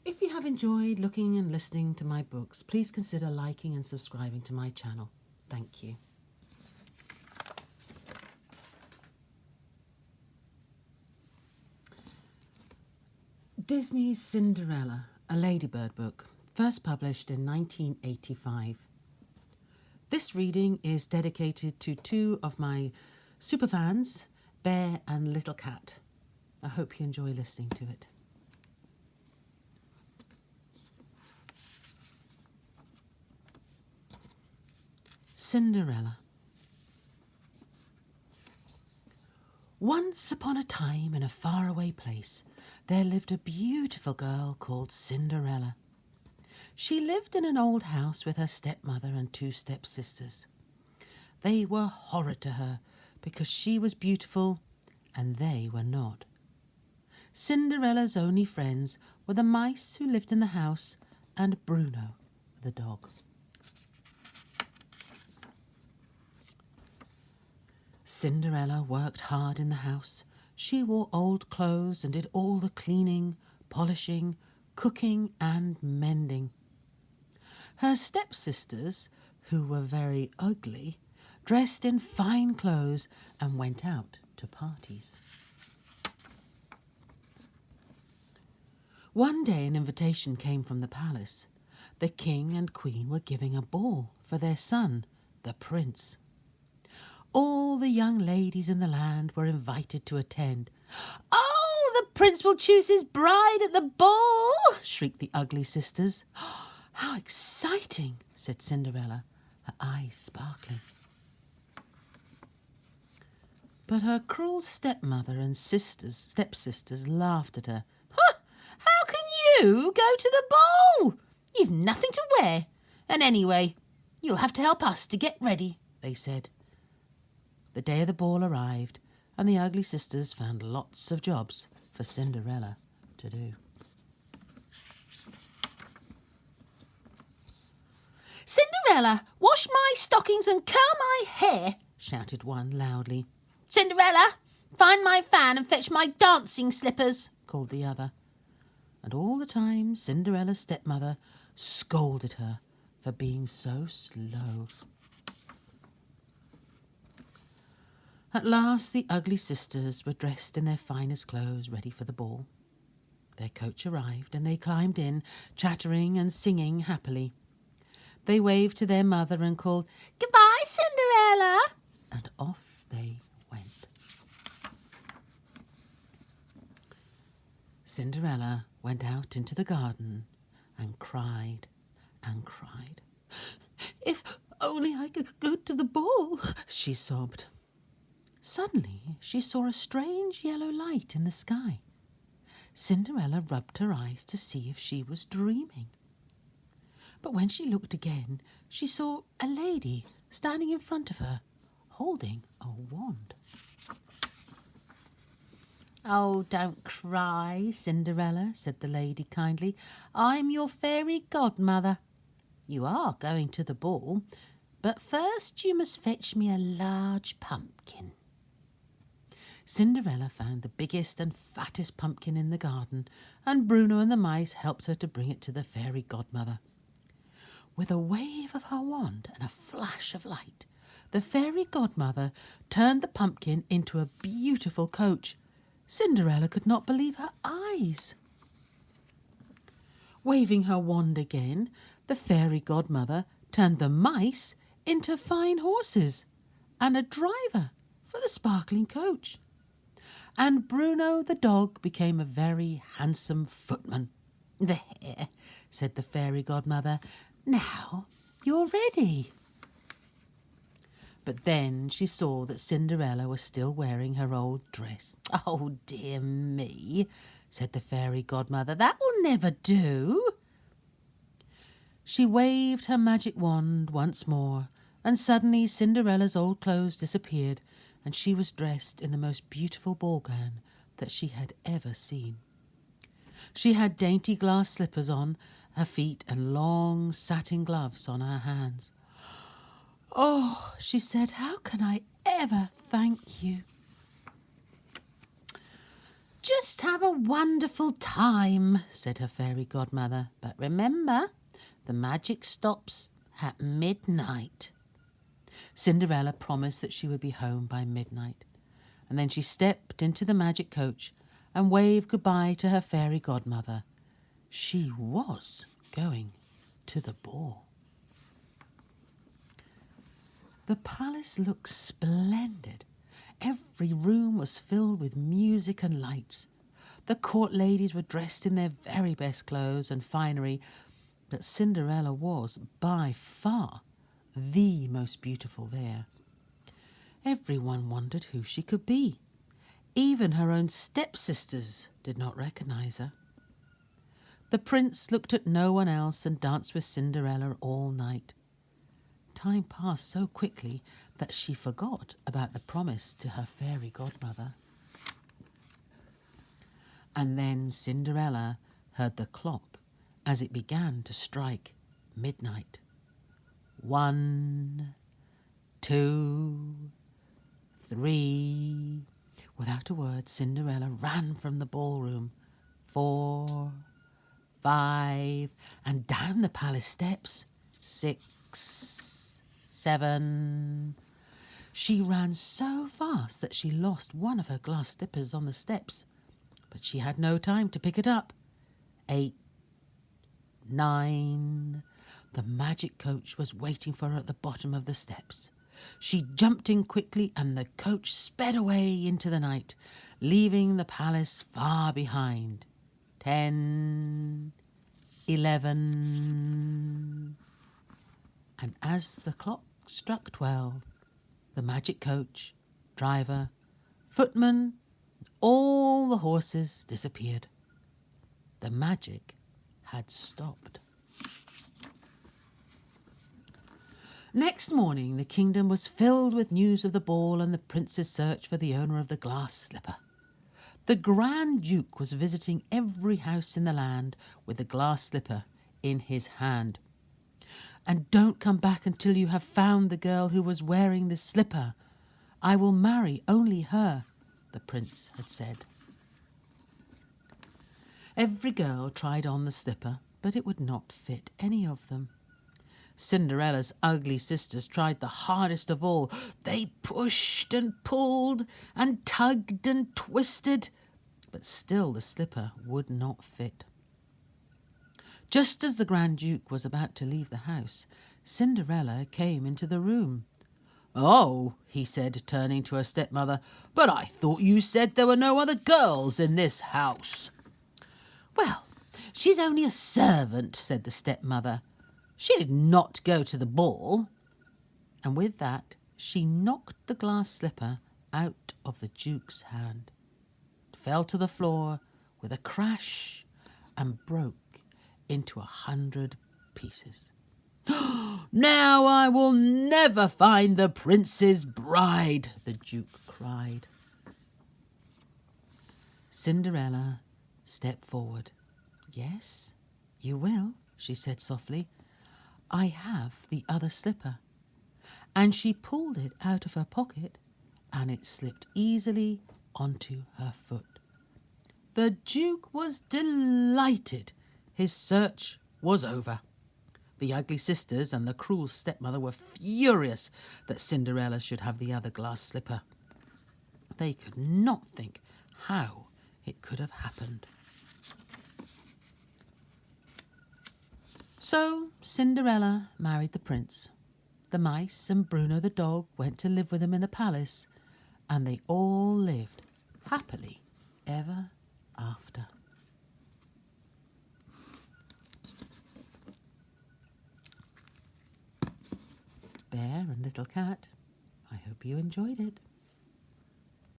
If you have enjoyed looking and listening to my books, please consider liking and subscribing to my channel. Thank you. Disney's Cinderella, a Ladybird book, first published in 1985. This reading is dedicated to two of my superfans, Bear and Little Cat. I hope you enjoy listening to it. Cinderella. Once upon a time, in a faraway place, there lived a beautiful girl called Cinderella. She lived in an old house with her stepmother and two stepsisters. They were horrid to her because she was beautiful and they were not. Cinderella's only friends were the mice who lived in the house and Bruno, the dog. Cinderella worked hard in the house. She wore old clothes and did all the cleaning, polishing, cooking and mending. Her stepsisters, who were very ugly, dressed in fine clothes and went out to parties. One day an invitation came from the palace. The king and queen were giving a ball for their son, the prince. All the young ladies in the land were invited to attend. "Oh, the prince will choose his bride at the ball!" shrieked the ugly sisters. "How exciting!" said Cinderella, her eyes sparkling. But her cruel stepmother and stepsisters laughed at her. "How can you go to the ball? You've nothing to wear. And anyway, you'll have to help us to get ready," they said. The day of the ball arrived, and the ugly sisters found lots of jobs for Cinderella to do. "Cinderella, wash my stockings and curl my hair," shouted one loudly. "Cinderella, find my fan and fetch my dancing slippers," called the other. And all the time Cinderella's stepmother scolded her for being so slow. At last the ugly sisters were dressed in their finest clothes, ready for the ball. Their coach arrived, and they climbed in, chattering and singing happily. They waved to their mother and called, "Goodbye, Cinderella!" and off they went. Cinderella went out into the garden and cried and cried. "If only I could go to the ball," she sobbed. Suddenly she saw a strange yellow light in the sky. Cinderella rubbed her eyes to see if she was dreaming. But when she looked again, she saw a lady standing in front of her, holding a wand. "Oh, don't cry, Cinderella," said the lady kindly. "I'm your fairy godmother. You are going to the ball, but first you must fetch me a large pumpkin." Cinderella found the biggest and fattest pumpkin in the garden, and Bruno and the mice helped her to bring it to the fairy godmother. With a wave of her wand and a flash of light, the fairy godmother turned the pumpkin into a beautiful coach. Cinderella could not believe her eyes. Waving her wand again, the fairy godmother turned the mice into fine horses and a driver for the sparkling coach. And Bruno the dog became a very handsome footman. "There," said the fairy godmother, "now you're ready." But then she saw that Cinderella was still wearing her old dress. "Oh, dear me," said the fairy godmother, "that will never do." She waved her magic wand once more, and suddenly Cinderella's old clothes disappeared, and she was dressed in the most beautiful ball gown that she had ever seen. She had dainty glass slippers on her feet and long satin gloves on her hands. "Oh," she said, "how can I ever thank you?" Just have a wonderful time, said her fairy godmother. But remember, the magic stops at midnight. Cinderella promised that she would be home by midnight, and then she stepped into the magic coach and waved goodbye to her fairy godmother. She was going to the ball. The palace looked splendid. Every room was filled with music and lights. The court ladies were dressed in their very best clothes and finery, but Cinderella was, by far, the most beautiful there. Everyone wondered who she could be. Even her own stepsisters did not recognize her. The prince looked at no one else and danced with Cinderella all night. Time passed so quickly that she forgot about the promise to her fairy godmother. And then Cinderella heard the clock as it began to strike midnight. 1, 2, 3. Without a word, Cinderella ran from the ballroom. 4, 5, and down the palace steps. 6, 7. She ran so fast that she lost one of her glass slippers on the steps, but she had no time to pick it up. 8, 9. The magic coach was waiting for her at the bottom of the steps. She jumped in quickly and the coach sped away into the night, leaving the palace far behind. 10, 11. And as the clock struck 12, the magic coach, driver, footman, all the horses disappeared. The magic had stopped. Next morning, the kingdom was filled with news of the ball and the prince's search for the owner of the glass slipper. The Grand Duke was visiting every house in the land with the glass slipper in his hand. "And don't come back until you have found the girl who was wearing the slipper. I will marry only her," the prince had said. Every girl tried on the slipper, but it would not fit any of them. Cinderella's ugly sisters tried the hardest of all. They pushed and pulled and tugged and twisted, but still the slipper would not fit. Just as the Grand Duke was about to leave the house, Cinderella came into the room. "Oh," he said, turning to her stepmother, "but I thought you said there were no other girls in this house." "Well, she's only a servant," said the stepmother. "She did not go to the ball." And with that, she knocked the glass slipper out of the Duke's hand. It fell to the floor with a crash and broke into 100 pieces. "Now I will never find the prince's bride," the Duke cried. Cinderella stepped forward. "Yes, you will," she said softly. "I have the other slipper." And she pulled it out of her pocket, and it slipped easily onto her foot. The Duke was delighted. His search was over. The ugly sisters and the cruel stepmother were furious that Cinderella should have the other glass slipper. They could not think how it could have happened. So Cinderella married the prince. The mice and Bruno the dog went to live with him in the palace, and they all lived happily ever after. Bear and Little Cat, I hope you enjoyed it.